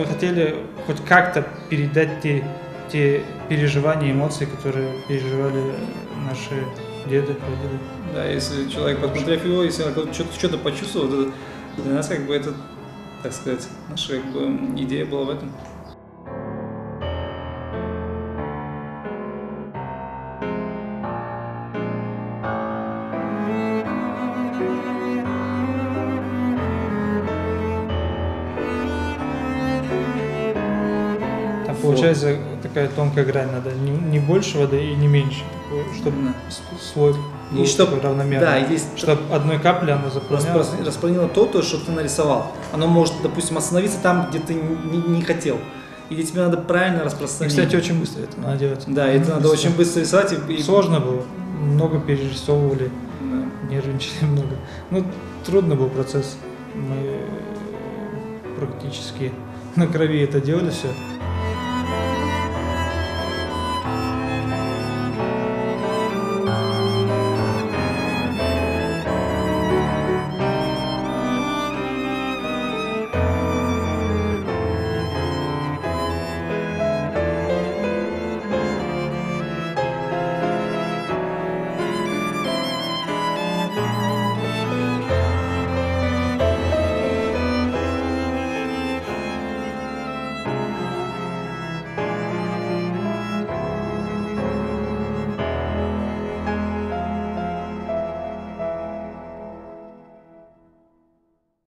мы хотели хоть как-то передать те переживания, эмоции, которые переживали наши деды, прадеды. Да, если человек, посмотрев его, если он что-то почувствовал, то для нас как бы это, так сказать, наша как бы идея была в этом. Получается такая тонкая грань, надо не больше воды и не меньше, чтобы слой был равномерный. Да, чтобы одной каплей она заполняла. Распространила то, что ты нарисовал. Оно может, допустим, остановиться там, где ты не хотел. Или тебе надо правильно распространить. И, кстати, очень быстро это надо делать. Да, это надо очень быстро рисовать. Сложно было. Много перерисовывали, нервничали много. Ну, трудный был процесс. Мы практически на крови это делали все.